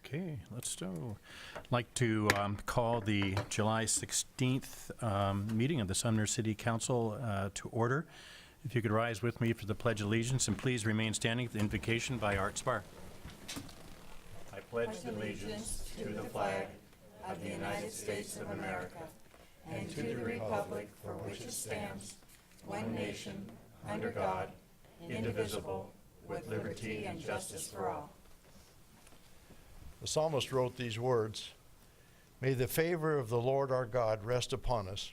Okay, let's go. I'd like to call the July 16th meeting of the Sumner City Council to order. If you could rise with me for the Pledge of Allegiance, and please remain standing for the invocation by Art Spar. I pledge allegiance to the flag of the United States of America and to the republic for which it stands, one nation, under God, indivisible, with liberty and justice for all. The psalmist wrote these words, "May the favor of the Lord our God rest upon us.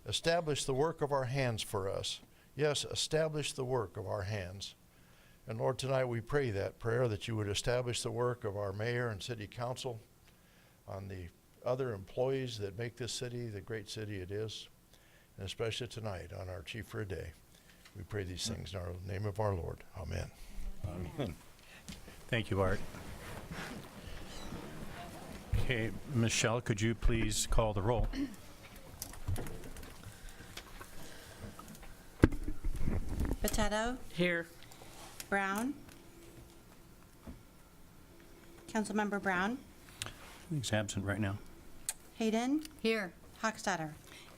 Establish the work of our hands for us. Yes, establish the work of our hands." And Lord, tonight we pray that prayer, that you would establish the work of our mayor and city council, on the other employees that make this city the great city it is, and especially tonight on our chief for a day. We pray these things in the name of our Lord. Amen. Amen. Thank you, Art. Okay, Michelle, could you please call the roll? Potato, Here. Brown. Councilmember Brown. He's absent right now. Hayden. Here. Hochstadter.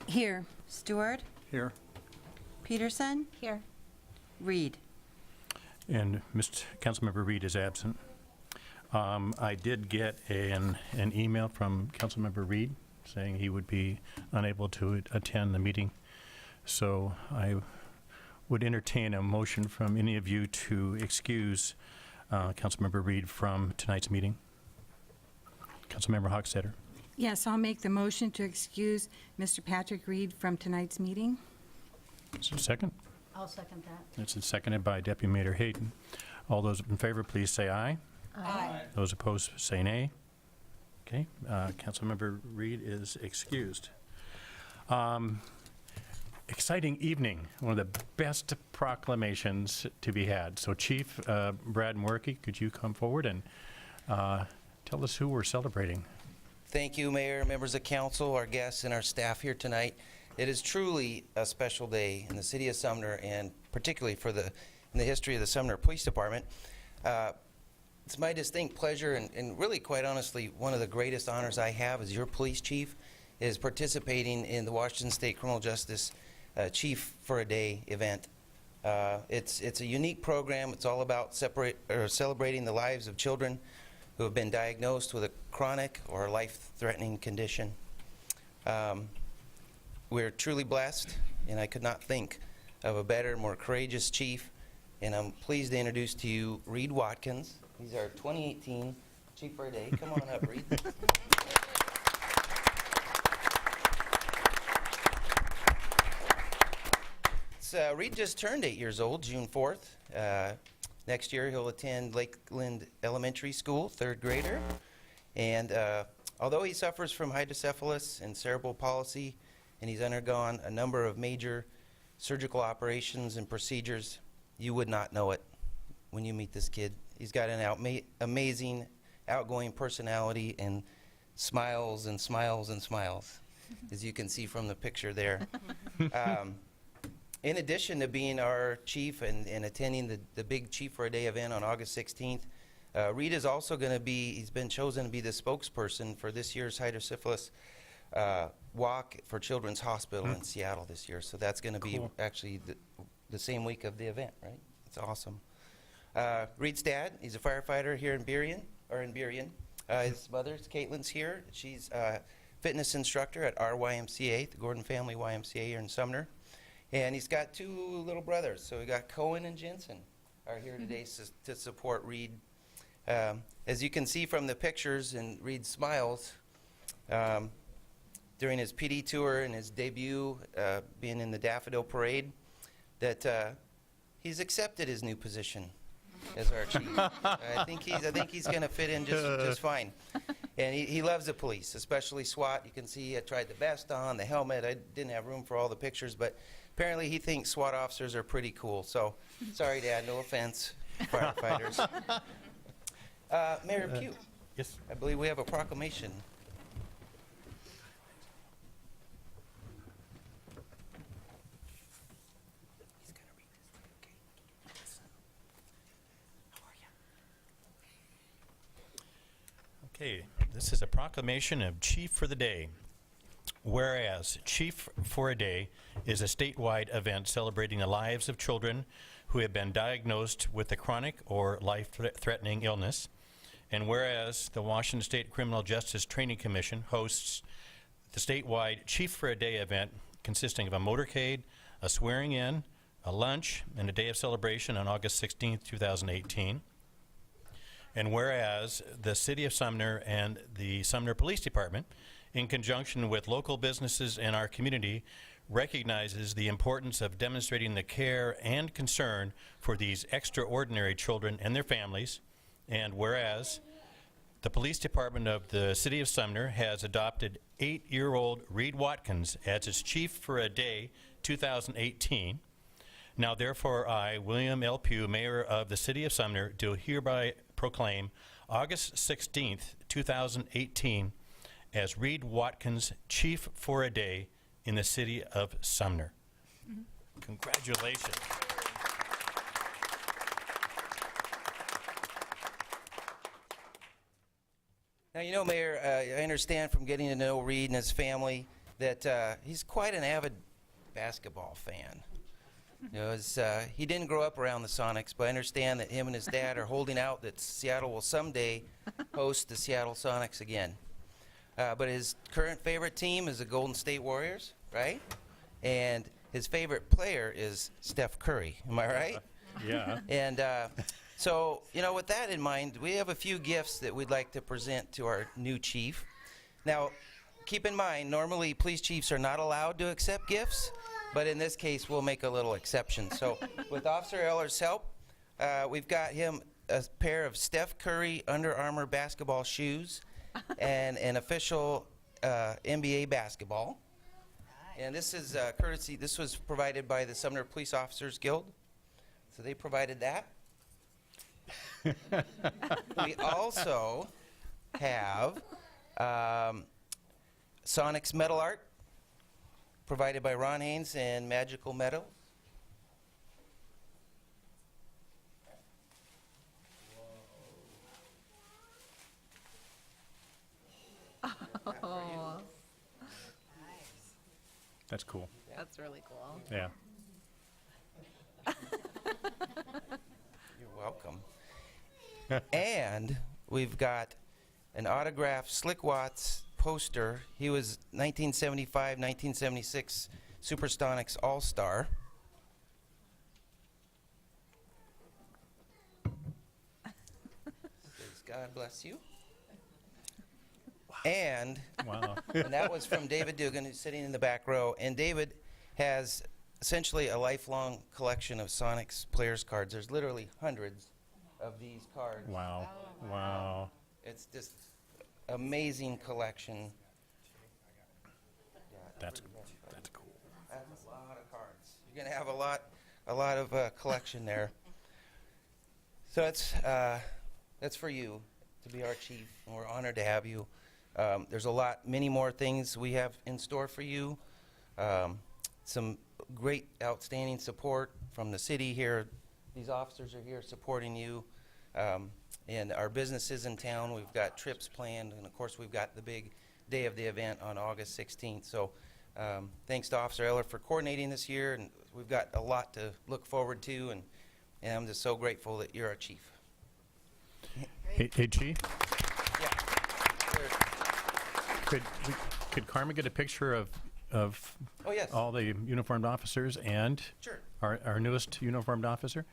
Here. Stewart. Here. Peterson. Here. Reed. And Councilmember Reed is absent. I did get an email from Councilmember Reed saying he would be unable to attend the meeting. So I would entertain a motion from any of you to excuse Councilmember Reed from tonight's meeting. Councilmember Hochstadter. Yes, I'll make the motion to excuse Mr. Patrick Reed from tonight's meeting. Is there a second? I'll second that. It's seconded by Deputy Mayor Hayden. All those in favor, please say aye. Aye. Those opposed, say nay. Okay, Councilmember Reed is excused. Exciting evening, one of the best proclamations to be had. So Chief Brad Mwerke, could you come forward and tell us who we're celebrating? Thank you, Mayor, members of council, our guests, and our staff here tonight. It is truly a special day in the city of Sumner, and particularly in the history of the Sumner Police Department. It's my distinct pleasure, and really, quite honestly, one of the greatest honors I have as your police chief is participating in the Washington State Criminal Justice Chief for a Day event. It's a unique program. It's all about celebrating the lives of children who have been diagnosed with a chronic or life-threatening condition. We're truly blessed, and I could not think of a better, more courageous chief. And I'm pleased to introduce to you Reed Watkins. He's our 2018 Chief for a Day. Come on up, Reed. Reed just turned 8 years old, June 4th. Next year, he'll attend Lakeland Elementary School, 3rd grader. And although he suffers from hydrocephalus and cerebral palsy, and he's undergone a number of major surgical operations and procedures, you would not know it when you meet this kid. He's got an amazing, outgoing personality and smiles and smiles and smiles, as you can see from the picture there. In addition to being our chief and attending the big Chief for a Day event on August 16th, Reed is also going to be, he's been chosen to be the spokesperson for this year's hydrocephalus walk for Children's Hospital in Seattle this year. So that's going to be actually the same week of the event, right? It's awesome. Reed's dad, he's a firefighter here in Burien. His mother's Caitlin's here. She's a fitness instructor at our YMCA, the Gordon Family YMCA here in Sumner. And he's got 2 little brothers. So we got Cohen and Jensen are here today to support Reed. As you can see from the pictures and Reed's smiles, during his PD tour and his debut, being in the Daffodil Parade, that he's accepted his new position as our chief. I think he's going to fit in just fine. And he loves the police, especially SWAT. You can see I tried the vest on, the helmet. I didn't have room for all the pictures, but apparently he thinks SWAT officers are pretty cool. So sorry, Dad, no offense. firefighters. Mayor Pugh, Yes. I believe we have a proclamation. He's gonna read this. Okay. How are you? Okay, this is a proclamation of Chief for the Day. Whereas Chief for a Day is a statewide event celebrating the lives of children who have been diagnosed with a chronic or life-threatening illness. And whereas the Washington State Criminal Justice Training Commission hosts the statewide Chief for a Day event consisting of a motorcade, a swearing-in, a lunch, and a day of celebration on August 16th, 2018. And whereas the City of Sumner and the Sumner Police Department, in conjunction with local businesses in our community, recognizes the importance of demonstrating the care and concern for these extraordinary children and their families. And whereas the Police Department of the City of Sumner has adopted 8-year-old Reed Watkins as its Chief for a Day 2018. Now therefore I, William L. Pugh, Mayor of the City of Sumner, do hereby proclaim August 16th, 2018 as Reed Watkins Chief for a Day in the City of Sumner. Congratulations. Now, you know, Mayor, I understand from getting to know Reed and his family that he's quite an avid basketball fan. You know, he didn't grow up around the Sonics, but I understand that him and his dad are holding out that Seattle will someday host the Seattle Sonics again. But his current favorite team is the Golden State Warriors, right? And his favorite player is Steph Curry. Am I right? Yeah. And so, you know, with that in mind, we have a few gifts that we'd like to present to our new chief. Now, keep in mind, normally police chiefs are not allowed to accept gifts, but in this case, we'll make a little exception. So, with Officer Eller's help, we've got him a pair of Steph Curry Under Armour basketball shoes and an official NBA basketball. And this is courtesy, this was provided by the Sumner Police Officers Guild. So they provided that. We also have Sonic's metal art provided by Ron Haynes and Magical Metal. Oh, That's cool. that's really cool. Yeah. You're welcome. And we've got an autographed Slick Watts poster. He was 1975, 1976 Supersonics All-Star. Says, God bless you. And Wow. and that was from David Dugan, who's sitting in the back row. And David has essentially a lifelong collection of Sonics players cards. There's literally hundreds of these cards. Wow. Wow. It's just amazing collection. That's cool. That's a lot of cards. You're gonna have a lot of collection there. So that's for you to be our chief, and we're honored to have you. There's many more things we have in store for you. Some great, outstanding support from the city here. These officers are here supporting you. And our businesses in town, we've got trips planned, and of course we've got the big day of the event on August 16th. So thanks to Officer Eller for coordinating this year, and we've got a lot to look forward to, and I'm just so grateful that you're our chief. Hey, Chief, Yeah. could Karma get a picture of Oh, yes. all the uniformed officers and Sure. our newest uniformed officer?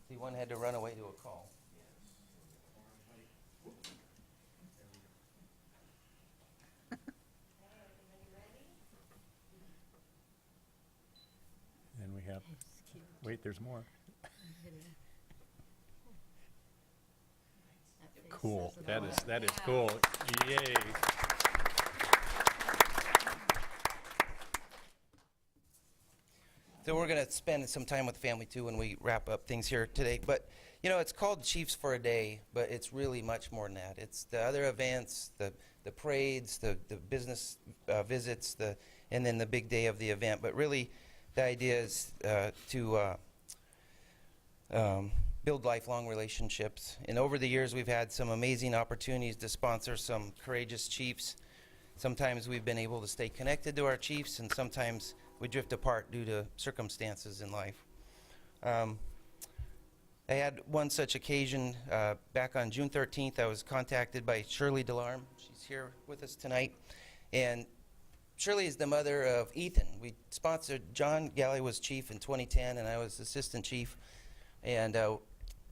See, one had to run away to a call. And we have, wait, there's more. Cool. That is cool. Yay. So we're going to spend some time with the family too when we wrap up things here today. But you know, it's called Chiefs for a Day, but it's really much more than that. It's the other events, the parades, the business visits, and then the big day of the event. But really, the idea is to build lifelong relationships. And over the years, we've had some amazing opportunities to sponsor some courageous chiefs. Sometimes we've been able to stay connected to our chiefs, and sometimes we drift apart due to circumstances in life. I had one such occasion back on June 13th. I was contacted by Shirley Delarme. She's here with us tonight. And Shirley is the mother of Ethan. We sponsored, John Galley was chief in 2010, and I was assistant chief. And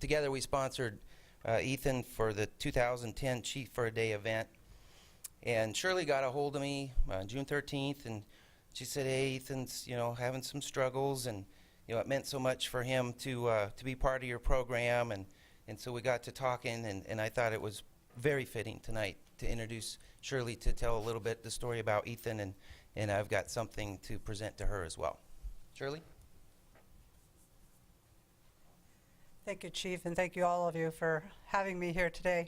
together we sponsored Ethan for the 2010 Chief for a Day event. And Shirley got a hold of me on June 13th, and she said, hey, Ethan's, having some struggles, and, it meant so much for him to be part of your program. And so we got to talking, and I thought it was very fitting tonight to introduce Shirley to tell a little bit the story about Ethan, and I've got something to present to her as well. Shirley? Thank you, Chief, and thank you all of you for having me here today.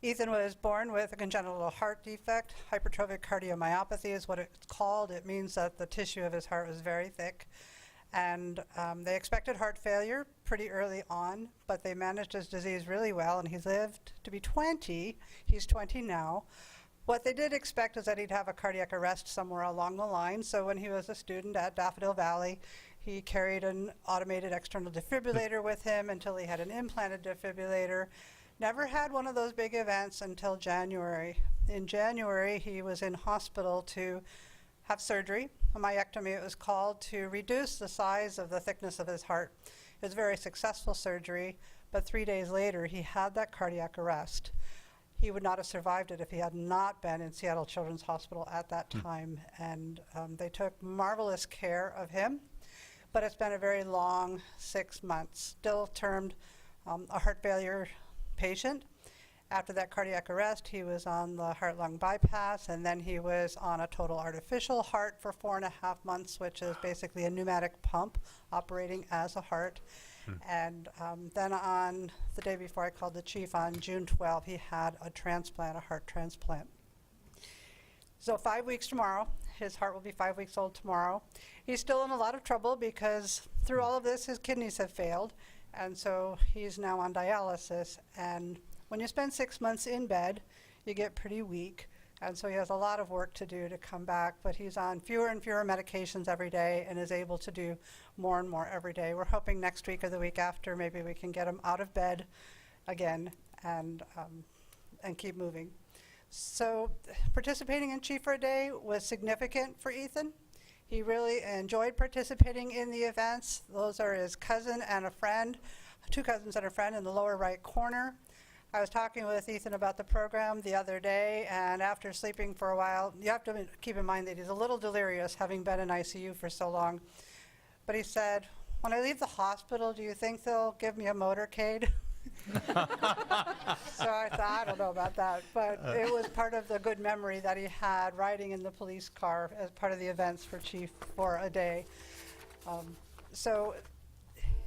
Ethan was born with a congenital heart defect. Hypertrophic cardiomyopathy is what it's called. It means that the tissue of his heart was very thick. And they expected heart failure pretty early on, but they managed his disease really well, and he's lived to be 20. He's 20 now. What they did expect is that he'd have a cardiac arrest somewhere along the line. So when he was a student at Daffodil Valley, he carried an automated external defibrillator with him until he had an implanted defibrillator. Never had one of those big events until January. In January, he was in hospital to have surgery, a myectomy it was called, to reduce the size of the thickness of his heart. It was a very successful surgery, but 3 days later, he had that cardiac arrest. He would not have survived it if he had not been in Seattle Children's Hospital at that time. And they took marvelous care of him, but it's been a very long 6 months, still termed a heart failure patient. After that cardiac arrest, he was on the heart-lung bypass, and then he was on a total artificial heart for 4.5 months, which is basically a pneumatic pump operating as a heart. And then on the day before I called the chief, on June 12, he had a transplant, a heart transplant. So 5 weeks tomorrow. His heart will be 5 weeks old tomorrow. He's still in a lot of trouble because through all of this, his kidneys have failed, and so he's now on dialysis. And when you spend 6 months in bed, you get pretty weak, and so he has a lot of work to do to come back, but he's on fewer and fewer medications every day and is able to do more and more every day. We're hoping next week or the week after maybe we can get him out of bed again and keep moving. So participating in Chief for a Day was significant for Ethan. He really enjoyed participating in the events. Those are his cousin and a friend, 2 cousins and a friend in the lower right corner. I was talking with Ethan about the program the other day, and after sleeping for a while, you have to keep in mind that he's a little delirious, having been in ICU for so long. But he said, when I leave the hospital, do you think they'll give me a motorcade? So I thought, I don't know about that, but it was part of the good memory that he had riding in the police car as part of the events for Chief for a Day.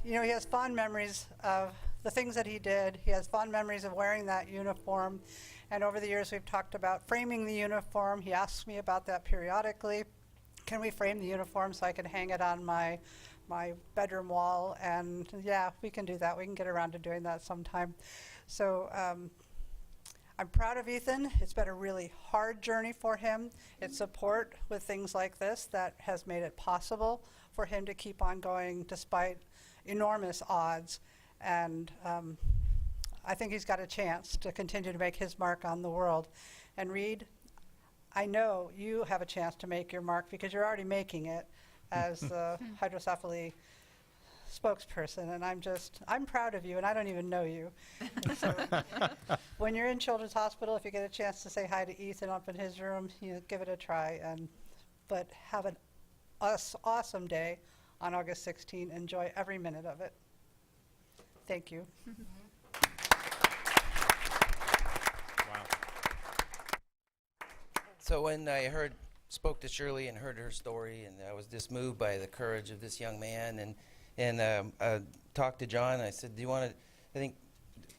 He has fond memories of the things that he did. He has fond memories of wearing that uniform. And over the years, we've talked about framing the uniform. He asks me about that periodically. Can we frame the uniform so I can hang it on my bedroom wall? And yeah, we can do that. We can get around to doing that sometime. So I'm proud of Ethan. It's been a really hard journey for him. It's support with things like this that has made it possible for him to keep on going despite enormous odds. And I think he's got a chance to continue to make his mark on the world. And Reed, I know you have a chance to make your mark because you're already making it as the hydrocephaly spokesperson, and I'm proud of you, and I don't even know you. So when you're in Children's Hospital, if you get a chance to say hi to Ethan up in his room, give it a try. But have an awesome day on August 16. Enjoy every minute of it. Thank you. Wow. So when I heard spoke to Shirley and heard her story, and I was just moved by the courage of this young man. And talked to John. I said, "Do you want to? I think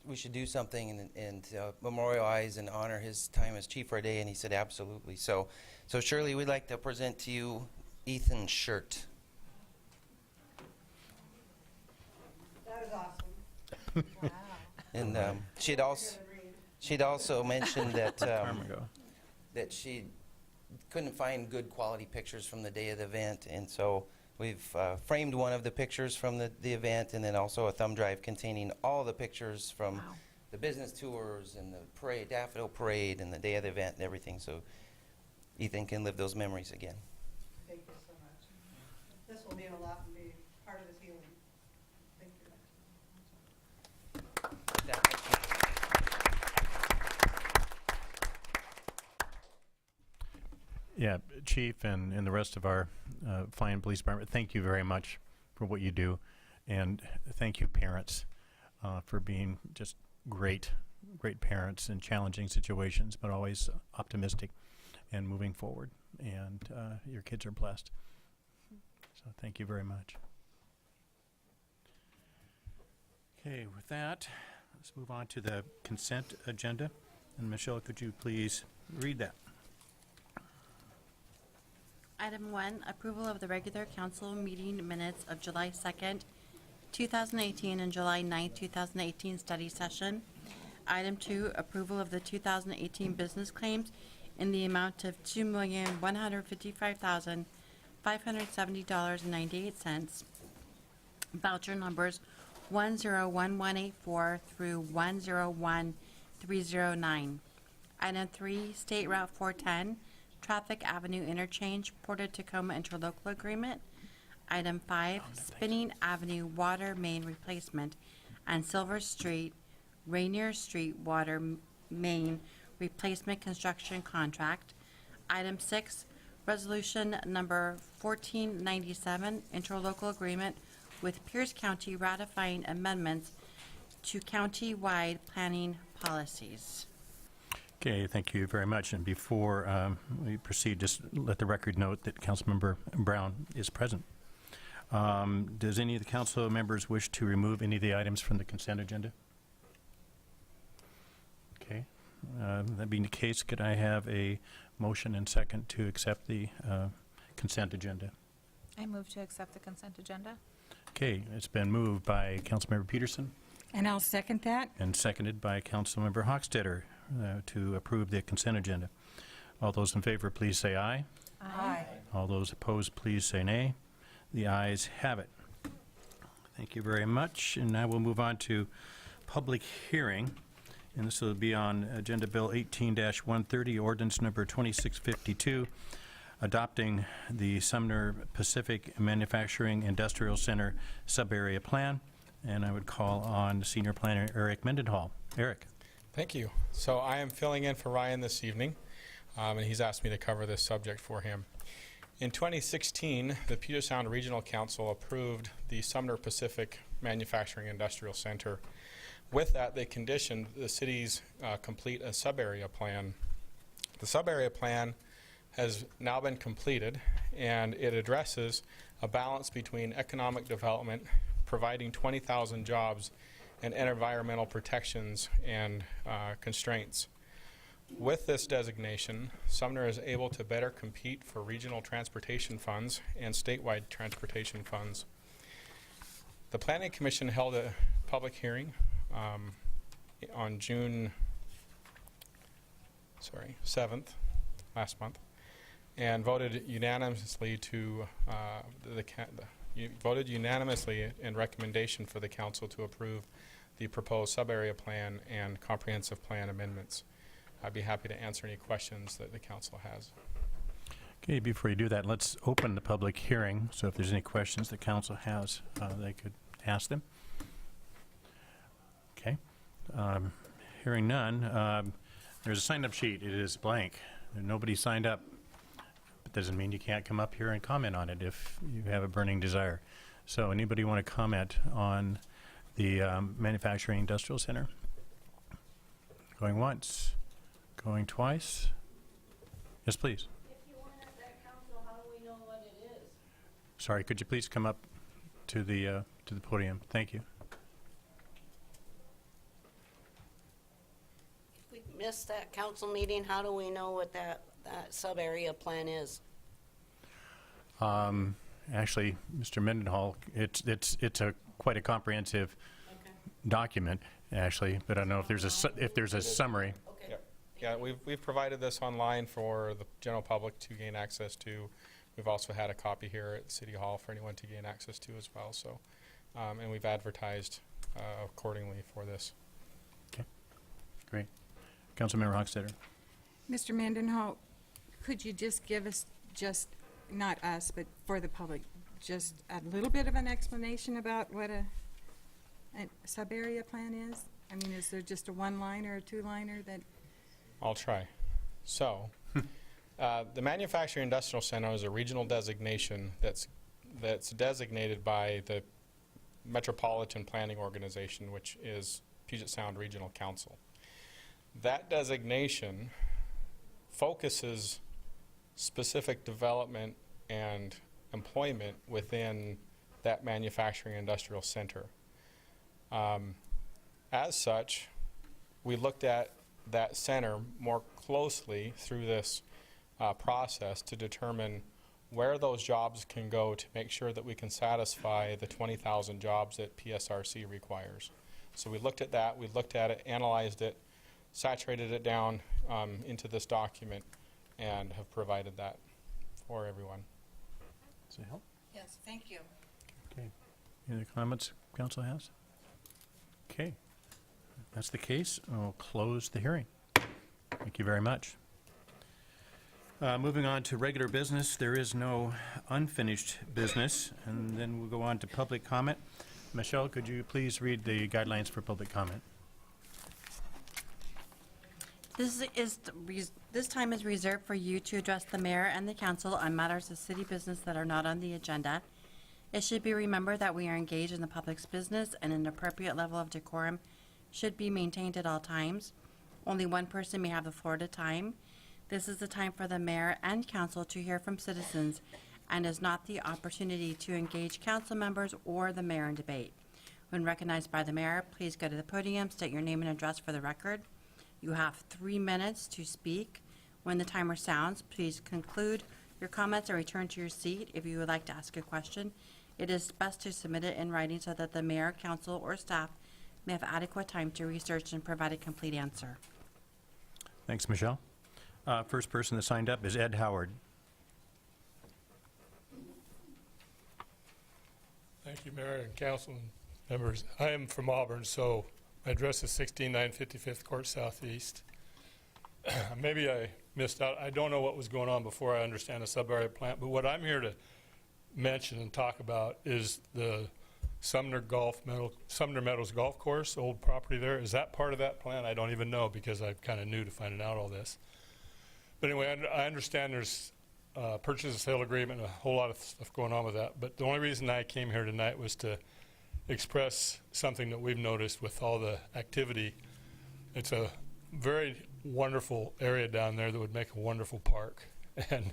we should do something and memorialize and honor his time as chief for a day." And he said, "Absolutely." So Shirley, we'd like to present to you Ethan's shirt. That is awesome. And she'd also mentioned that Time ago. that she couldn't find good quality pictures from the day of the event, and so we've framed one of the pictures from the event, and then also a thumb drive containing all the pictures from the business tours and the parade, daffodil parade, and the day of the event and everything, so Ethan can live those memories again. Thank you so much. This will mean a lot and be part of his healing. Thank you. Yeah, Chief and the rest of our fine police department, thank you very much for what you do. And thank you, parents, for being just great parents in challenging situations, but always optimistic and moving forward. And your kids are blessed. So thank you very much. Okay, with that, let's move on to the consent agenda. And Michelle, could you please read that? Item 1, approval of the regular council meeting minutes of July 2nd, 2018 and July 9th, 2018 study session. Item 2, approval of the 2018 business claims in the amount of $2,155,570.98. Voucher numbers 101184 through 101309. Item 3, State Route 410, Traffic Avenue Interchange, Port of Tacoma Interlocal Agreement. Item 5, Spinning Avenue Water Main Replacement, and Silver Street, Rainier Street Water Main Replacement Construction Contract. Item 6, Resolution Number 1497, Interlocal Agreement with Pierce County ratifying amendments to county-wide planning policies. Okay, thank you very much. And before we proceed, just let the record note that Councilmember Brown is present. Does any of the council members wish to remove any of the items from the consent agenda? Okay, that being the case, could I have a motion and second to accept the consent agenda? I move to accept the consent agenda. Okay, it's been moved by Councilmember Peterson And I'll second that. and seconded by Councilmember Hochstetter to approve the consent agenda. All those in favor, please say aye. Aye. All those opposed, please say nay. The ayes have it. Thank you very much. And now we'll move on to public hearing. And this will be on Agenda Bill 18-130, ordinance number 2652, adopting the Sumner Pacific Manufacturing Industrial Center sub-area plan. And I would call on Senior Planner Eric Mendenhall. Eric. Thank you. So I am filling in for Ryan this evening, and he's asked me to cover this subject for him. In 2016, the Puget Sound Regional Council approved the Sumner Pacific Manufacturing Industrial Center. With that, they conditioned the city's complete a sub-area plan. The sub-area plan has now been completed, and it addresses a balance between economic development, providing 20,000 jobs, and environmental protections and constraints. With this designation, Sumner is able to better compete for regional transportation funds and statewide transportation funds. The Planning Commission held a public hearing on June 7th, last month, and voted unanimously in recommendation for the council to approve the proposed sub-area plan and comprehensive plan amendments. I'd be happy to answer any questions that the council has. Okay, before you do that, let's open the public hearing. So if there's any questions the council has, they could ask them. Okay. Hearing none, there's a sign-up sheet. It is blank. Nobody signed up. But doesn't mean you can't come up here and comment on it if you have a burning desire. So anybody want to comment on the Manufacturing Industrial Center? Going once, going twice. Yes, please. If you want to Sorry, could you please come up to the podium? Thank you. If we missed that council meeting, how do we know what that sub-area plan is? Actually, Mr. Mendenhall, it's quite a comprehensive document, actually, but I don't know if there's a summary. Okay. Yeah, we've provided this online for the general public to gain access to. We've also had a copy here at City Hall for anyone to gain access to as well. So, and we've advertised accordingly for this. Okay, great. Councilmember Hochstetter. Mr. Mendenhall, could you just give us, just not us, but for the public, just a little bit of an explanation about what a sub-area plan is? I mean, is there just a one-liner or a two-liner that? I'll try. So, the Manufacturing Industrial Center is a regional designation that's designated by the Metropolitan Planning Organization, which is Puget Sound Regional Council. That designation focuses specific development and employment within that manufacturing industrial center. As such, we looked at that center more closely through this process to determine where those jobs can go to make sure that we can satisfy the 20,000 jobs that PSRC requires. So we looked at that, we looked at it, analyzed it, saturated it down into this document, and have provided that for everyone. Does it help? Yes, thank you. Okay. Any other comments council has? Okay. If that's the case, I'll close the hearing. Thank you very much. Moving on to regular business, there is no unfinished business, and then we'll go on to public comment. Michelle, could you please read the guidelines for public comment? This time is reserved for you to address the mayor and the council on matters of city business that are not on the agenda. It should be remembered that we are engaged in the public's business and an appropriate level of decorum should be maintained at all times. Only one person may have the floor at a time. This is the time for the mayor and council to hear from citizens and is not the opportunity to engage council members or the mayor in debate. When recognized by the mayor, please go to the podium, state your name and address for the record. You have 3 minutes to speak. When the timer sounds, please conclude your comments and return to your seat if you would like to ask a question. It is best to submit it in writing so that the mayor, council, or staff may have adequate time to research and provide a complete answer. Thanks, Michelle. First person that signed up is Ed Howard. Thank you, Mayor and council and members. I am from Auburn, so my address is 16955th Court Southeast. Maybe I missed out. I don't know what was going on before I understand the sub-area plant, but what I'm here to mention and talk about is the Sumner Meadows Golf Course, old property there. Is that part of that plan? I don't even know because I'm kind of new to finding out all this. But anyway, I understand there's a purchase and sale agreement and a whole lot of stuff going on with that. But the only reason I came here tonight was to express something that we've noticed with all the activity. It's a very wonderful area down there that would make a wonderful park. And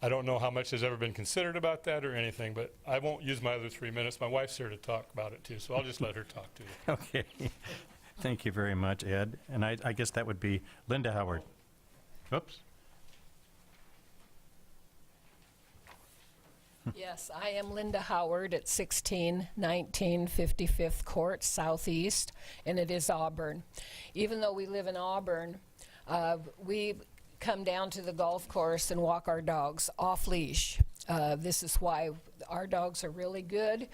I don't know how much has ever been considered about that or anything, but I won't use my other 3 minutes. My wife's here to talk about it too, so I'll just let her talk to you. Okay. Thank you very much, Ed. And I guess that would be Linda Howard. Oops. Yes, I am Linda Howard at 1619 55th Court Southeast, and it is Auburn. Even though we live in Auburn, we come down to the golf course and walk our dogs off leash. This is why our dogs are really good.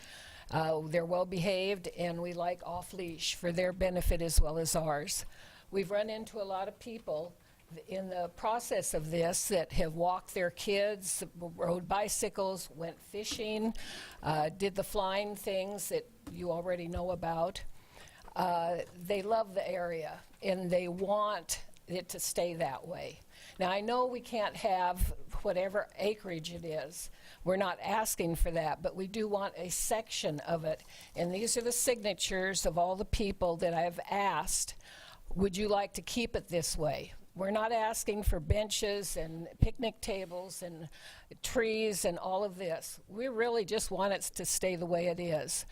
They're well behaved, and we like off leash for their benefit as well as ours. We've run into a lot of people in the process of this that have walked their kids, rode bicycles, went fishing, did the flying things that you already know about. They love the area and they want it to stay that way. Now I know we can't have whatever acreage it is. We're not asking for that, but we do want a section of it. And these are the signatures of all the people that I've asked, would you like to keep it this way? We're not asking for benches and picnic tables and trees and all of this. We really just want it to stay the way it is.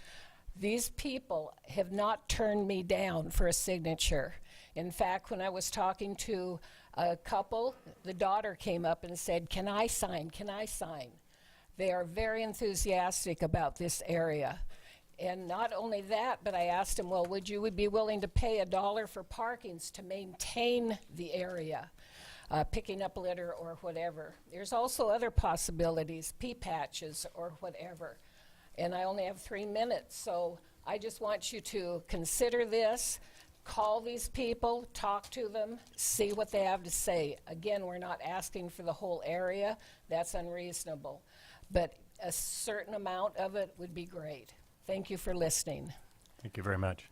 These people have not turned me down for a signature. In fact, when I was talking to a couple, the daughter came up and said, "Can I sign? Can I sign?" They are very enthusiastic about this area. And not only that, but I asked them, well, would you be willing to pay $1 for parkings to maintain the area, picking up litter or whatever? There's also other possibilities, pea patches or whatever. And I only have 3 minutes, so I just want you to consider this. Call these people, talk to them, see what they have to say. Again, we're not asking for the whole area. That's unreasonable. But a certain amount of it would be great. Thank you for listening. Thank you very much.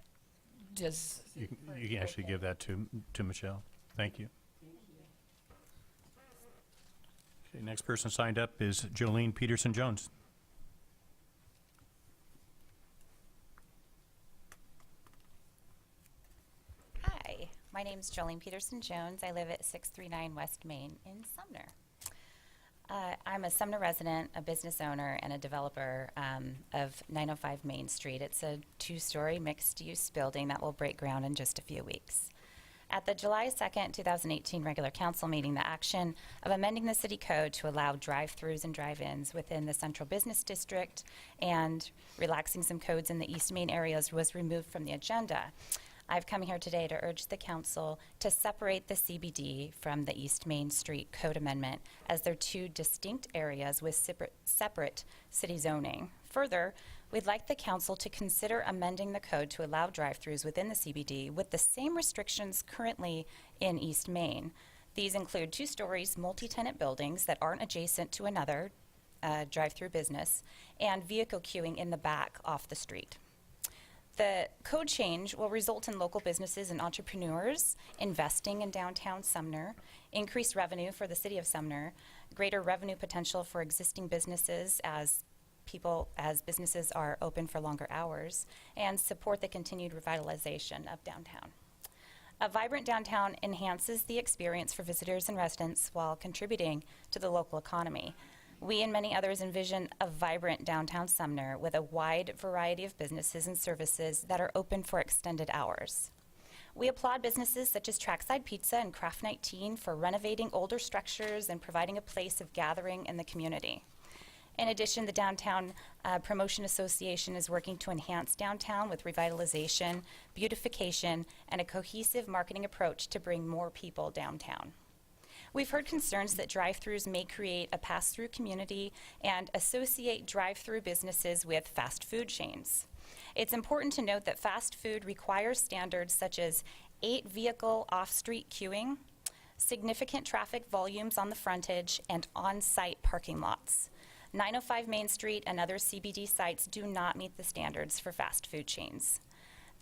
Does You can actually give that to Michelle. Thank you. Okay, next person signed up is Jolene Peterson-Jones. Hi, my name's Jolene Peterson-Jones. I live at 639 West Main in Sumner. I'm a Sumner resident, a business owner, and a developer of 905 Main Street. It's a 2-story mixed-use building that will break ground in just a few weeks. At the July 2nd, 2018 regular council meeting, the action of amending the city code to allow drive-throughs and drive-ins within the central business district and relaxing some codes in the East Main areas was removed from the agenda. I've come here today to urge the council to separate the CBD from the East Main Street Code Amendment, as they're 2 distinct areas with separate city zoning. Further, we'd like the council to consider amending the code to allow drive-throughs within the CBD with the same restrictions currently in East Main. These include 2 stories, multi-tenant buildings that aren't adjacent to another drive-through business, and vehicle queuing in the back off the street. The code change will result in local businesses and entrepreneurs investing in downtown Sumner, increased revenue for the city of Sumner, greater revenue potential for existing businesses as businesses are open for longer hours, and support the continued revitalization of downtown. A vibrant downtown enhances the experience for visitors and residents while contributing to the local economy. We and many others envision a vibrant downtown Sumner with a wide variety of businesses and services that are open for extended hours. We applaud businesses such as Trackside Pizza and Craft 19 for renovating older structures and providing a place of gathering in the community. In addition, the Downtown Promotion Association is working to enhance downtown with revitalization, beautification, and a cohesive marketing approach to bring more people downtown. We've heard concerns that drive-thrus may create a pass-through community and associate drive-through businesses with fast food chains. It's important to note that fast food requires standards such as 8-vehicle off-street queuing, significant traffic volumes on the frontage, and on-site parking lots. 905 Main Street and other CBD sites do not meet the standards for fast food chains.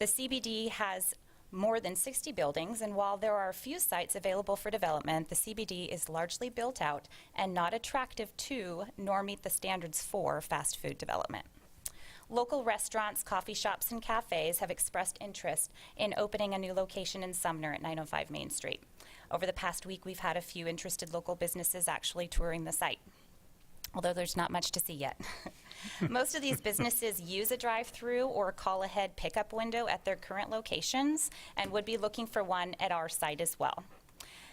The CBD has more than 60 buildings, and while there are a few sites available for development, the CBD is largely built out and not attractive to nor meet the standards for fast food development. Local restaurants, coffee shops, and cafes have expressed interest in opening a new location in Sumner at 905 Main Street. Over the past week, we've had a few interested local businesses actually touring the site, although there's not much to see yet. Most of these businesses use a drive-through or call-ahead pickup window at their current locations and would be looking for one at our site as well.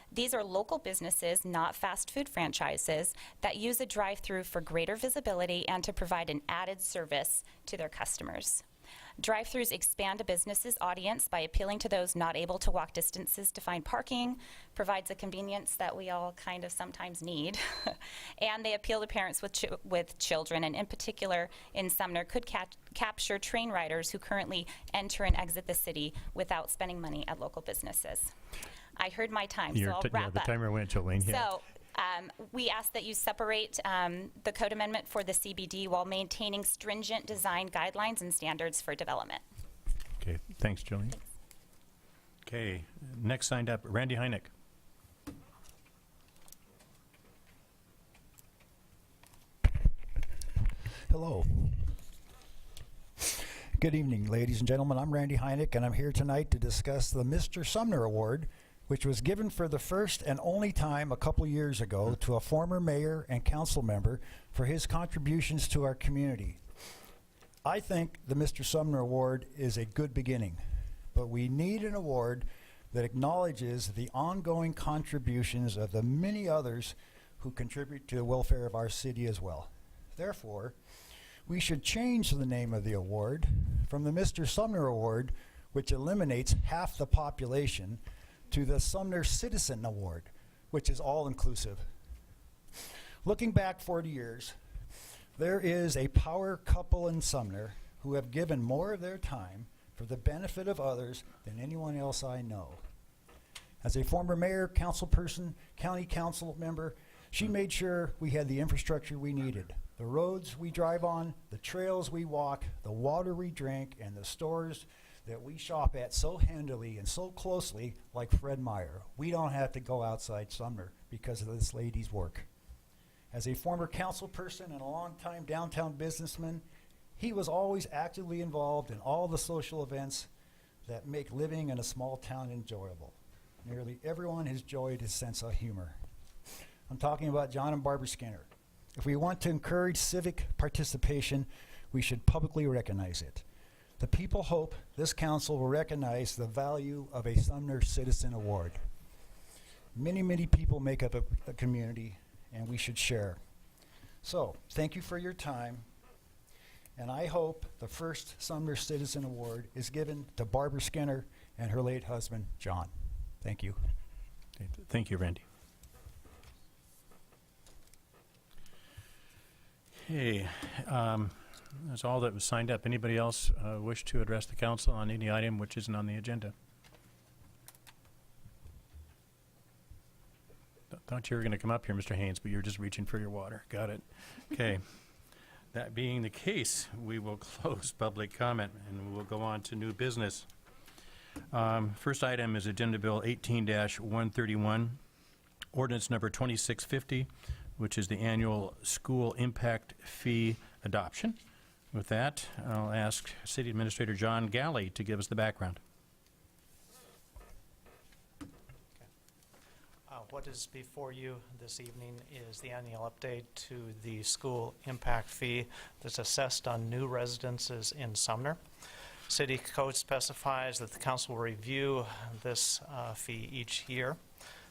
These are local businesses, not fast food franchises, that use a drive-through for greater visibility and to provide an added service to their customers. Drive-thrus expand a business's audience by appealing to those not able to walk distances to find parking, provides a convenience that we all kind of sometimes need, and they appeal to parents with children, and in particular in Sumner could capture train riders who currently enter and exit the city without spending money at local businesses. I heard my time, so I'll wrap the up. timer went, Jolene. Yeah. So we ask that you separate the code amendment for the CBD while maintaining stringent design guidelines and standards for development. Okay, thanks, Jolene. Okay, next signed up, Randy Heineck. Hello. Good evening, ladies and gentlemen. I'm Randy Heineck, and I'm here tonight to discuss the Mr. Sumner Award which was given for the first and only time a couple years ago to a former mayor and council member for his contributions to our community. I think the Mr. Sumner Award is a good beginning, but we need an award that acknowledges the ongoing contributions of the many others who contribute to the welfare of our city as well. Therefore, we should change the name of the award from the Mr. Sumner Award, which eliminates half the population, to the Sumner Citizen Award, which is all-inclusive. Looking back 40 years, there is a power couple in Sumner who have given more of their time for the benefit of others than anyone else I know. As a former mayor, councilperson, county council member, she made sure we had the infrastructure we needed. The roads we drive on, the trails we walk, the water we drink, and the stores that we shop at so handily and so closely, like Fred Meyer. We don't have to go outside Sumner because of this lady's work. As a former council person and a longtime downtown businessman, he was always actively involved in all the social events that make living in a small town enjoyable. Nearly everyone has enjoyed his sense of humor. I'm talking about John and Barbara Skinner. If we want to encourage civic participation, we should publicly recognize it. The people hope this council will recognize the value of a Sumner Citizen Award. Many, many people make up a community, and we should share. So, thank you for your time, and I hope the first Sumner Citizen Award is given to Barbara Skinner and her late husband, John. Thank you. Thank you, Randy. Okay, that's all that was signed up. Anybody else wish to address the council on any item which isn't on the agenda? Thought you were going to come up here, Mr. Haynes, but you're just reaching for your water. Got it. Okay. That being the case, we will close public comment and we will go on to new business. First item is Agenda Bill 18-131, ordinance number 2650, which is the annual school impact fee adoption. With that, I'll ask City Administrator John Galley to give us the background. What is before you this evening is the annual update to the school impact fee that's assessed on new residences in Sumner. City code specifies that the council will review this fee each year.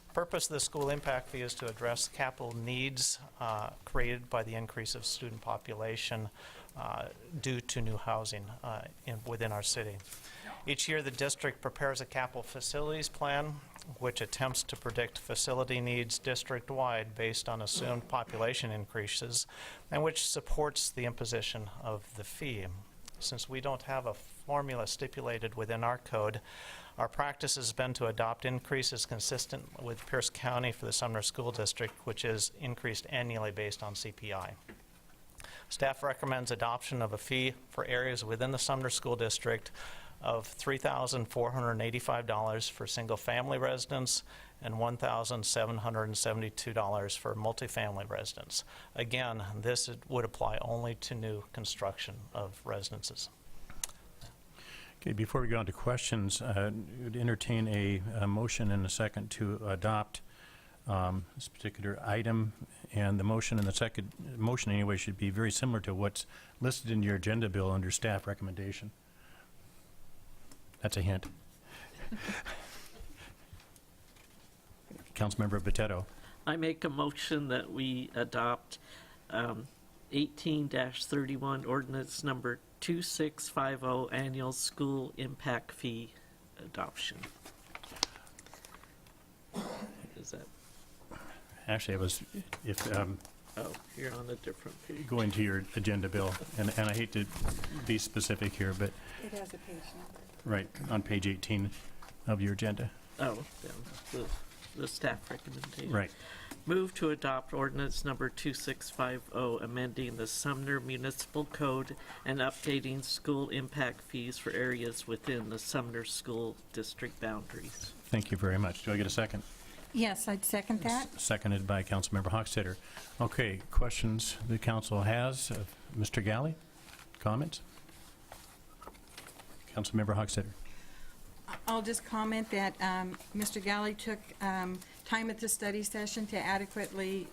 The purpose of the school impact fee is to address capital needs created by the increase of student population due to new housing within our city. Each year, the district prepares a capital facilities plan, which attempts to predict facility needs district-wide based on assumed population increases, and which supports the imposition of the fee. Since we don't have a formula stipulated within our code, our practice has been to adopt increases consistent with Pierce County for the Sumner School District, which is increased annually based on CPI. Staff recommends adoption of a fee for areas within the Sumner School District of $3,485 for single-family residents and $1,772 for multifamily residents. Again, this would apply only to new construction of residences. Okay, before we go on to questions, would entertain a motion and a second to adopt this particular item, and the motion and the second motion anyway should be very similar to what's listed in your agenda bill under staff recommendation. That's a hint. Councilmember Botetto. I make a motion that we adopt 18-31 ordinance number 2650 annual school impact fee adoption. Is that? Actually, it was, if oh, you're on a different page. going to your agenda bill, and I hate to be specific here, but It has a page number. right on page 18 of your agenda. Oh, the staff recommendation. Right. Move to adopt ordinance number 2650, amending the Sumner Municipal Code and updating school impact fees for areas within the Sumner School District boundaries. Thank you very much. Do I get a second? Yes, I'd second that. Seconded by Councilmember Hochstetter. Okay, questions the council has of Mr. Galley? Comments? Councilmember Hochstetter. I'll just comment that Mr. Galley took time at the study session to adequately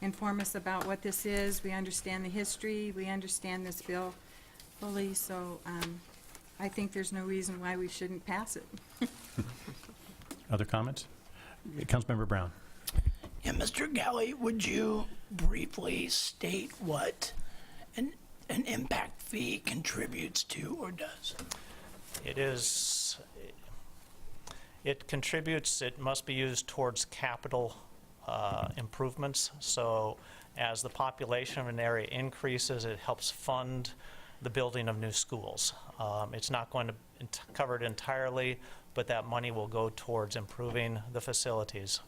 inform us about what this is. We understand the history, we understand this bill fully, so I think there's no reason why we shouldn't pass it. Other comments? Councilmember Brown. Yeah, Mr. Galley, would you briefly state what an impact fee contributes to or does? It contributes, it must be used towards capital improvements. So as the population of an area increases, it helps fund the building of new schools. It's not going to cover it entirely, but that money will go towards improving the facilities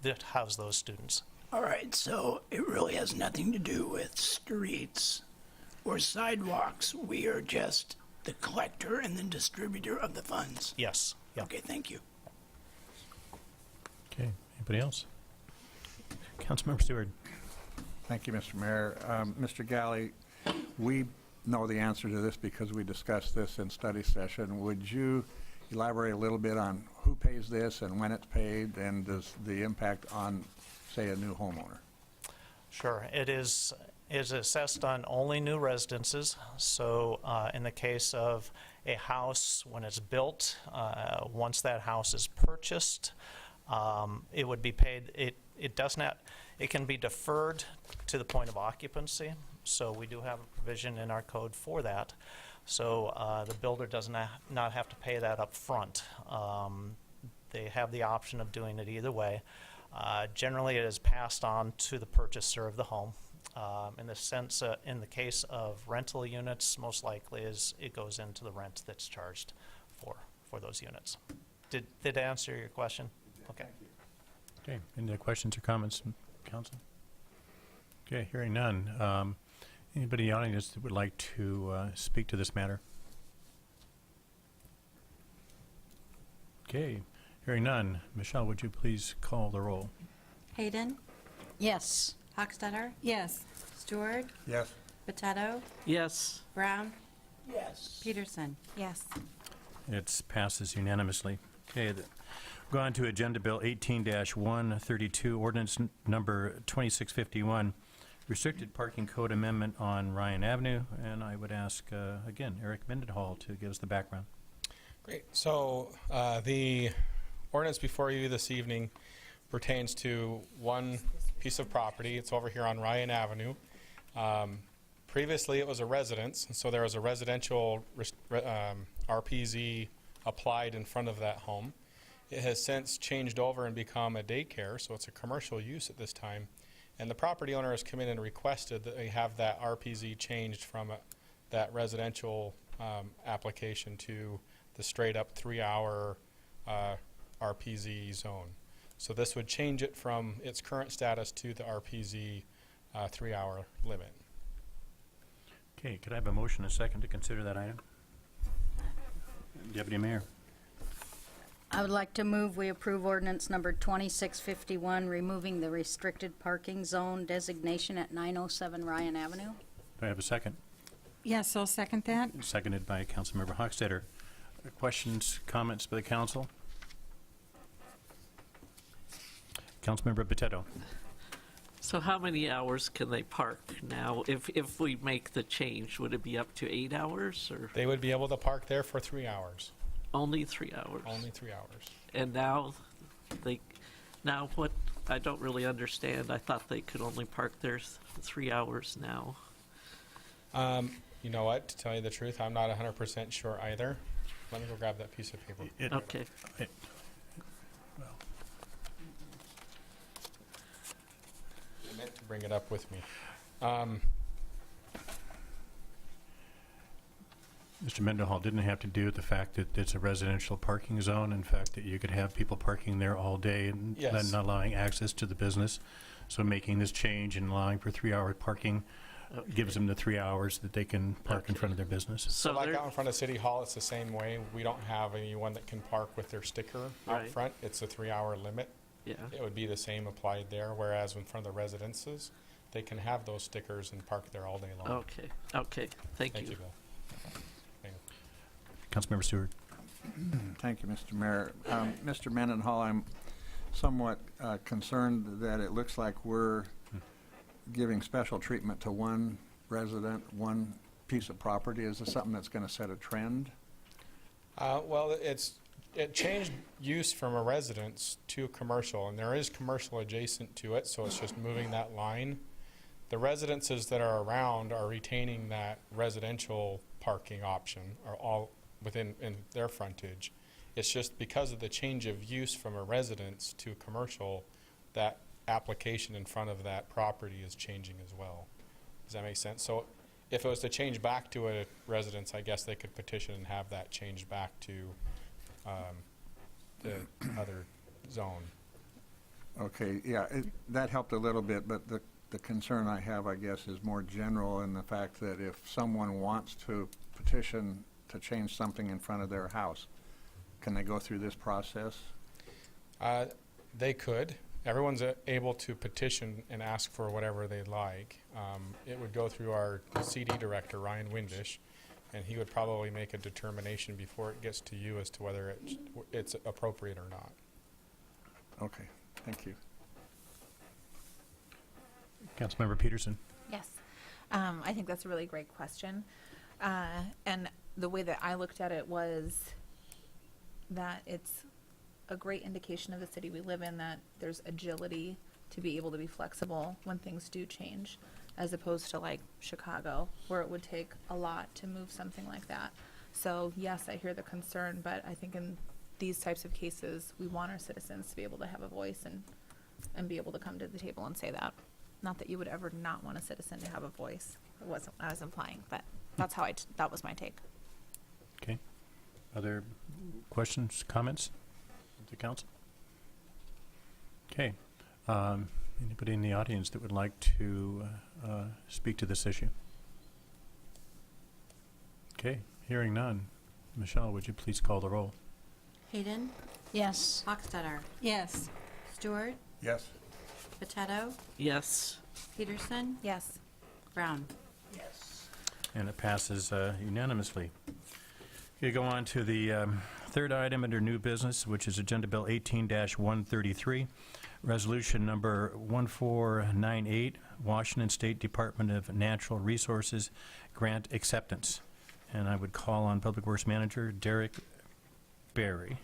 that house those students. All right, so it really has nothing to do with streets or sidewalks. We are just the collector and the distributor of the funds. Yes. Yeah. Okay, thank you. Okay, anybody else? Councilmember Stewart. Thank you, Mr. Mayor. Mr. Galley, we know the answer to this because we discussed this in study session. Would you elaborate a little bit on who pays this and when it's paid, and does the impact on, say, a new homeowner? Sure. It is assessed on only new residences. So in the case of a house, when it's built, once that house is purchased, it would be paid. It can be deferred to the point of occupancy. So we do have a provision in our code for that. So the builder does not have to pay that up front. They have the option of doing it either way. Generally, it is passed on to the purchaser of the home. In the case of rental units, most likely it goes into the rent that's charged for those units. Did it answer your question? Okay. Okay, any other questions or comments from council? Okay, hearing none. Anybody in the audience that would like to speak to this matter? Okay, hearing none. Michelle, would you please call the roll? Hayden? Yes. Hochstetter? Yes. Stewart? Yes. Potato? Yes. Brown? Yes. Peterson? Yes. It passes unanimously. Okay, go on to Agenda Bill 18-132, ordinance number 2651, restricted parking code amendment on Ryan Avenue. And I would ask, again, Eric Mendenhall to give us the background. Great. So the ordinance before you this evening pertains to one piece of property. It's over here on Ryan Avenue. Previously, it was a residence, and so there was a residential RPZ applied in front of that home. It has since changed over and become a daycare, so it's a commercial use at this time. And the property owner has come in and requested that they have that RPZ changed from that residential application to the straight-up 3-hour RPZ zone. So this would change it from its current status to the RPZ 3-hour limit. Okay, could I have a motion and a second to consider that item? Deputy Mayor. I would like to move we approve ordinance number 2651, removing the restricted parking zone designation at 907 Ryan Avenue. Do I have a second? Yes, I'll second that. Seconded by Councilmember Hochstetter. Questions, comments by the council? Councilmember Potato. So how many hours can they park now? If we make the change, would it be up to 8 hours or They would be able to park there for 3 hours. only 3 hours? Only 3 hours. And now what? I don't really understand. I thought they could only park there 3 hours now. You know what? To tell you the truth, I'm not 100% sure either. Let me go grab that piece of paper. Okay. I meant to bring it up with me. Mr. Mendenhall didn't have to do with the fact that it's a residential parking zone. In fact, that you could have people parking there all day and Yes. then not allowing access to the business. So making this change and allowing for 3-hour parking gives them the 3 hours that they can park in front of their business. So like out in front of City Hall, it's the same way. We don't have anyone that can park with their sticker out Right. front. It's a 3-hour limit. Yeah. It would be the same applied there, whereas in front of the residences, they can have those stickers and park there all day long. Okay. Thank you. Bill. Councilmember Stewart. Thank you, Mr. Mayor. Mr. Mendenhall, I'm somewhat concerned that it looks like we're giving special treatment to one resident, one piece of property. Is this something that's going to set a trend? Well, it changed use from a residence to commercial, and there is commercial adjacent to it, so it's just moving that line. The residences that are around are retaining that residential parking option, are all within in their frontage. It's just because of the change of use from a residence to commercial, that application in front of that property is changing as well. Does that make sense? So if it was to change back to a residence, I guess they could petition and have that changed back to the other zone. Okay, yeah, that helped a little bit, but the concern I have, I guess, is more general in the fact that if someone wants to petition to change something in front of their house, can they go through this process? They could. Everyone's able to petition and ask for whatever they'd like. It would go through our CD director, Ryan Windish, and he would probably make a determination before it gets to you as to whether it's appropriate or not. Okay, thank you. Councilmember Peterson. Yes. I think that's a really great question. And the way that I looked at it was that it's a great indication of the city we live in, that there's agility to be able to be flexible when things do change, as opposed to like Chicago, where it would take a lot to move something like that. So yes, I hear the concern, but I think in these types of cases, we want our citizens to be able to have a voice and be able to come to the table and say that. Not that you would ever not want a citizen to have a voice. It wasn't what I was implying, but that's how that was my take. Okay. Other questions, comments of the council? Okay. Anybody in the audience that would like to speak to this issue? Okay. Hearing none. Michelle, would you please call the roll? Hayden, Yes. Hochstetter, Yes. Stewart, Yes. Potato, Yes. Peterson, Yes. Brown. And it passes unanimously. Okay, go on to the third item under new business, which is Agenda Bill 18-133, Resolution Number 1498, Washington State Department of Natural Resources Grant Acceptance. And I would call on Public Works Manager Derek Berry.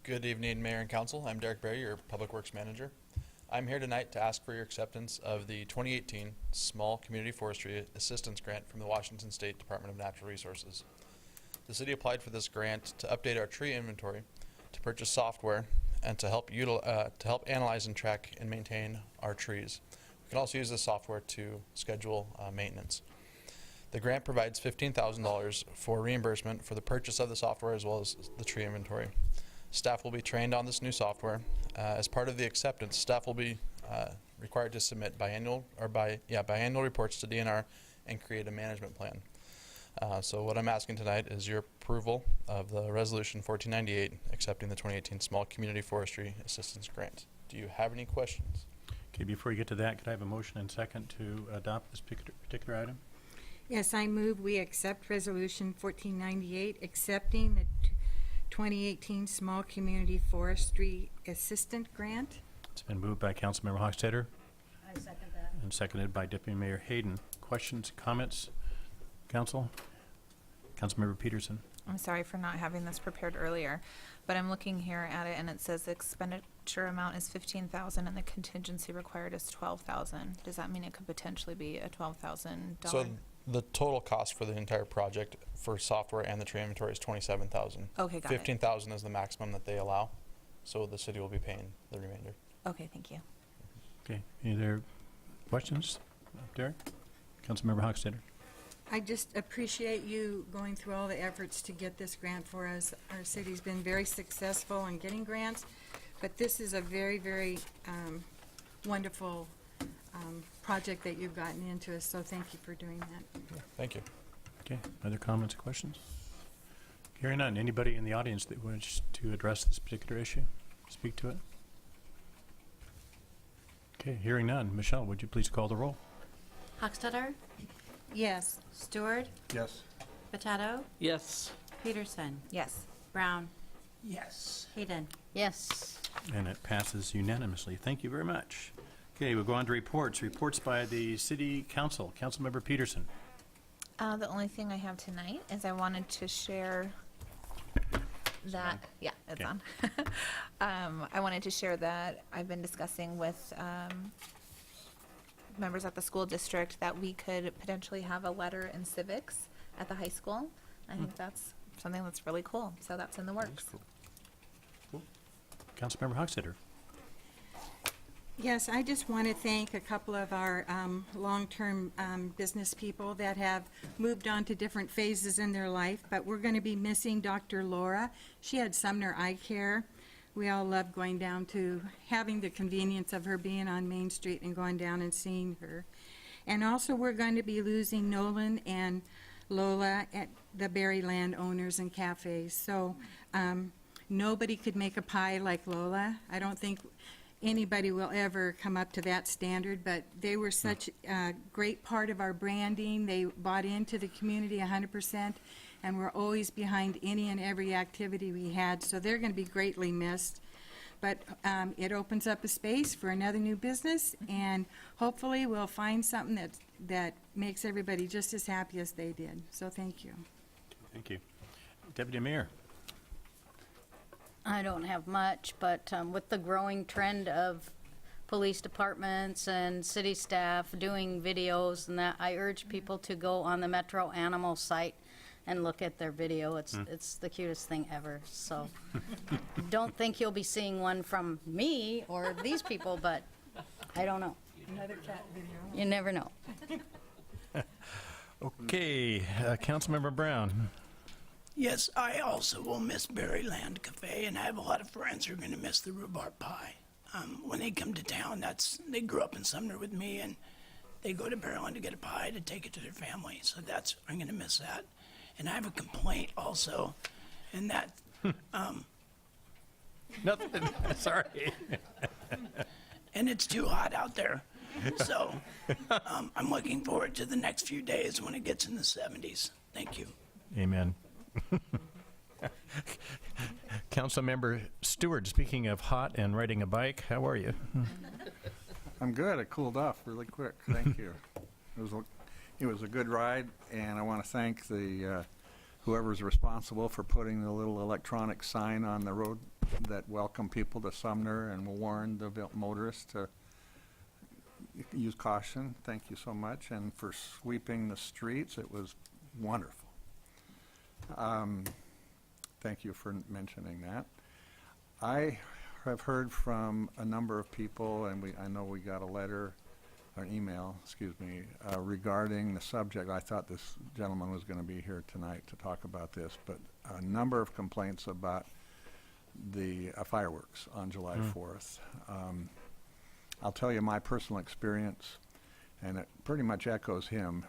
Good evening, Mayor and Council. I'm Derek Berry, your Public Works Manager. I'm here tonight to ask for your acceptance of the 2018 Small Community Forestry Assistance Grant from the Washington State Department of Natural Resources. The city applied for this grant to update our tree inventory, to purchase software, and to help analyze and track and maintain our trees. We can also use this software to schedule maintenance. The grant provides $15,000 for reimbursement for the purchase of the software as well as the tree inventory. Staff will be trained on this new software. As part of the acceptance, staff will be required to submit biannual reports to DNR and create a management plan. So what I'm asking tonight is your approval of the Resolution 1498 accepting the 2018 Small Community Forestry Assistance Grant. Do you have any questions? Okay, before you get to that, could I have a motion and second to adopt this particular item? Yes, I move we accept Resolution 1498, accepting the 2018 Small Community Forestry Assistant Grant. It's been moved by Councilmember Hochstetter I second that. and seconded by Deputy Mayor Hayden. Questions, comments, Council? Councilmember Peterson. I'm sorry for not having this prepared earlier, but I'm looking here at it and it says the expenditure amount is $15,000 and the contingency required is $12,000. Does that mean it could potentially be a $12,000? So the total cost for the entire project for software and the tree inventory is $27,000. Okay, got it. $15,000 is the maximum that they allow, so the city will be paying the remainder. Okay, thank you. Okay, any other questions? Derek? Councilmember Hochstetter. I just appreciate you going through all the efforts to get this grant for us. Our city's been very successful in getting grants, but this is a very, very wonderful project that you've gotten into us, so thank you for doing that. Thank you. Okay, other comments or questions? Hearing none. Anybody in the audience that wishes to address this particular issue? Speak to it? Okay, hearing none. Michelle, would you please call the roll? Hochstetter, Yes. Stewart, Yes. Potato, Yes. Peterson, Yes. Brown, Yes. Hayden. Yes. And it passes unanimously. Thank you very much. Okay, we'll go on to reports. Reports by the City Council. Councilmember Peterson. The only thing I have tonight is I wanted to share that, yeah, it's Okay. on. I wanted to share that I've been discussing with members at the school district that we could potentially have a letter in civics at the high school. I think that's something that's really cool. So that's in the works. Councilmember Hochstetter. Yes, I just want to thank a couple of our long-term business people that have moved on to different phases in their life, but we're going to be missing Dr. Laura. She had Sumner Eye Care. We all loved going down to having the convenience of her being on Main Street and going down and seeing her. And also, we're going to be losing Nolan and Lola at the Berryland Owners and Cafes. So nobody could make a pie like Lola. I don't think anybody will ever come up to that standard, but they were such a great part of our branding. They bought into the community 100% and were always behind any and every activity we had, so they're going to be greatly missed. But it opens up a space for another new business, and hopefully we'll find something that makes everybody just as happy as they did. So thank you. Thank you. Deputy Mayor. I don't have much, but with the growing trend of police departments and city staff doing videos and that, I urge people to go on the Metro Animal site and look at their video. It's the cutest thing ever. So don't think you'll be seeing one from me or these people, but I don't know. Another cat video. You never know. Okay, Councilmember Brown. Yes, I also will miss Berryland Cafe, and I have a lot of friends who are going to miss the rhubarb pie. When they come to town, they grew up in Sumner with me, and they go to Berryland to get a pie to take it to their family. So I'm going to miss that. And I have a complaint also, and that Nothing. Sorry. and it's too hot out there. So I'm looking forward to the next few days when it gets in the 70s. Thank you. Amen. Councilmember Stewart, speaking of hot and riding a bike, how are you? I'm good. It cooled off really quick. Thank you. It was a good ride, and I want to thank the whoever's responsible for putting the little electronic sign on the road that welcome people to Sumner and will warn the motorists to use caution. Thank you so much, and for sweeping the streets. It was wonderful. Thank you for mentioning that. I have heard from a number of people, and I know we got a letter, or an email, excuse me, regarding the subject. I thought this gentleman was going to be here tonight to talk about this, but a number of complaints about the fireworks on July 4th. I'll tell you my personal experience, and it pretty much echoes him.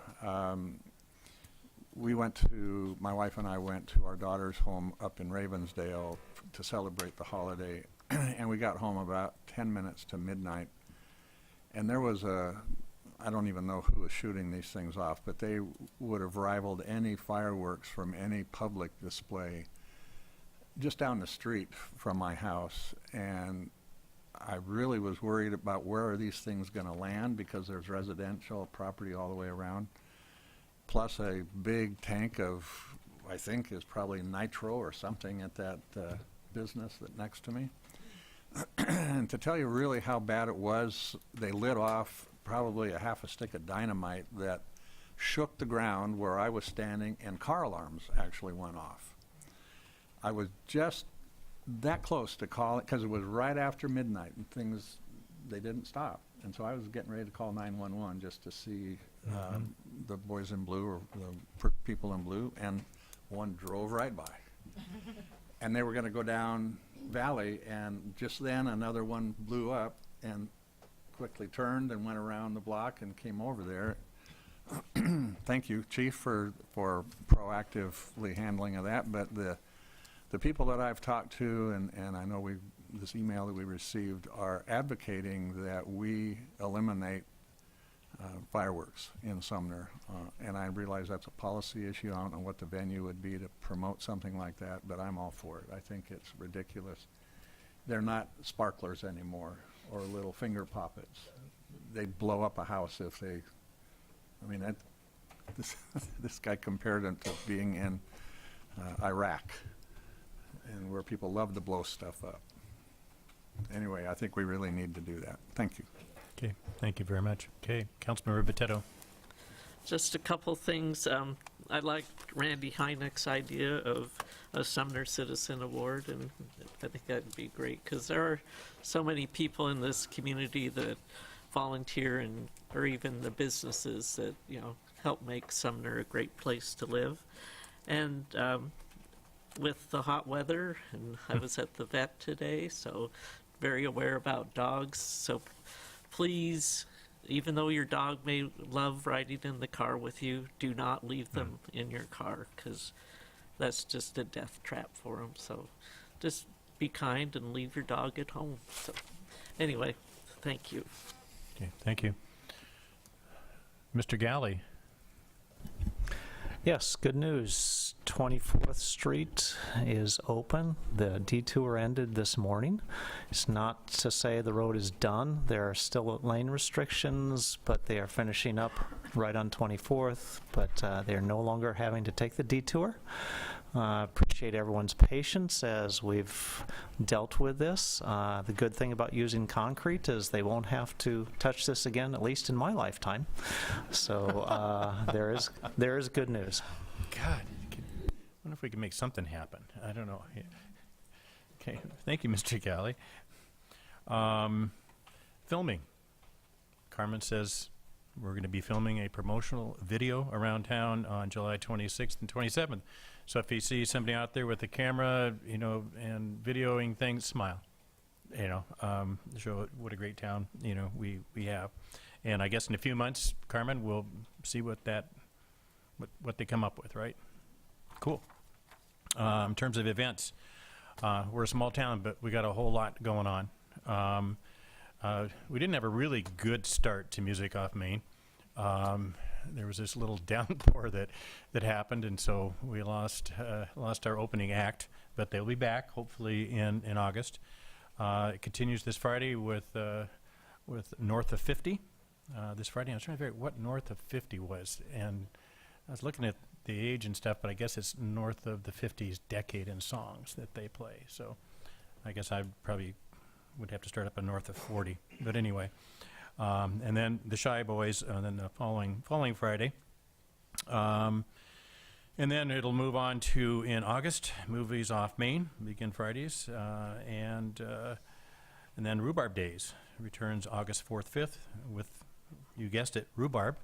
My wife and I went to our daughter's home up in Ravensdale to celebrate the holiday, and we got home about 10 minutes to midnight, and there was I don't even know who was shooting these things off, but they would have rivaled any fireworks from any public display just down the street from my house, and I really was worried about where are these things going to land, because there's residential property all the way around, plus a big tank of, I think, is probably nitro or something at that business next to me. And to tell you really how bad it was, they lit off probably a half a stick of dynamite that shook the ground where I was standing, and car alarms actually went off. I was just that close to call it, because it was right after midnight, and they didn't stop. And so I was getting ready to call 911 just to see the boys in blue, or the people in blue, and one drove right by. And they were going to go down Valley, and just then another one blew up and quickly turned and went around the block and came over there. Thank you, Chief, for proactively handling of that. But the people that I've talked to, and I know this email that we received, are advocating that we eliminate fireworks in Sumner. And I realize that's a policy issue. I don't know what the venue would be to promote something like that, but I'm all for it. I think it's ridiculous. They're not sparklers anymore or little finger poppets. They blow up a house if they, I mean, this guy compared them to being in Iraq, and where people love to blow stuff up. Anyway, I think we really need to do that. Thank you. Okay, thank you very much. Okay, Councilmember Viteto. Just a couple things. I like Randy Heineck's idea of a Sumner Citizen Award, and I think that'd be great because there are so many people in this community that volunteer and or even the businesses that help make Sumner a great place to live. And with the hot weather, and I was at the vet today, so very aware about dogs. So please, even though your dog may love riding in the car with you, do not leave them in your car because that's just a death trap for them. So just be kind and leave your dog at home. So anyway, thank you. Okay, thank you. Mr. Galley. Yes, good news. 24th Street is open. The detour ended this morning. It's not to say the road is done. There are still lane restrictions, but they are finishing up right on 24th, but they're no longer having to take the detour. Appreciate everyone's patience as we've dealt with this. The good thing about using concrete is they won't have to touch this again, at least in my lifetime. So there is good news. God, I wonder if we can make something happen. I don't know. Okay, thank you, Mr. Galley. Filming. Carmen says we're going to be filming a promotional video around town on July 26th and 27th. So if you see somebody out there with a camera, and videoing things, smile. Show what a great town, we have. And I guess in a few months, Carmen, we'll see what they come up with, right? Cool. In terms of events, we're a small town, but we got a whole lot going on. We didn't have a really good start to Music Off Main. There was this little downpour that happened, and so we lost our opening act. But they'll be back hopefully in August. It continues this Friday with North of 50. This Friday, I was trying to figure out what North of 50 was, and I was looking at the age and stuff, but I guess it's north of the 50s decade in songs that they play. So I guess I probably would have to start up a North of 40. But anyway. And then the Shy Boys, and then the following Friday. And then it'll move on to, in August, Movies Off Main, begin Fridays. And then Rhubarb Days returns August 4th, 5th with, you guessed it, rhubarb,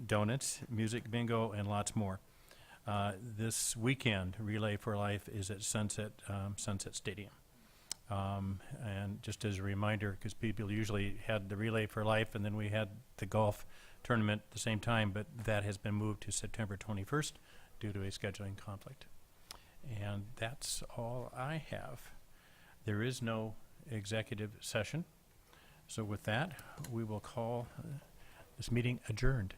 donuts, music bingo, and lots more. This weekend, Relay for Life is at Sunset Stadium. And just as a reminder, because people usually had the Relay for Life and then we had the golf tournament at the same time, but that has been moved to September 21st due to a scheduling conflict. And that's all I have. There is no executive session. So with that, we will call this meeting adjourned.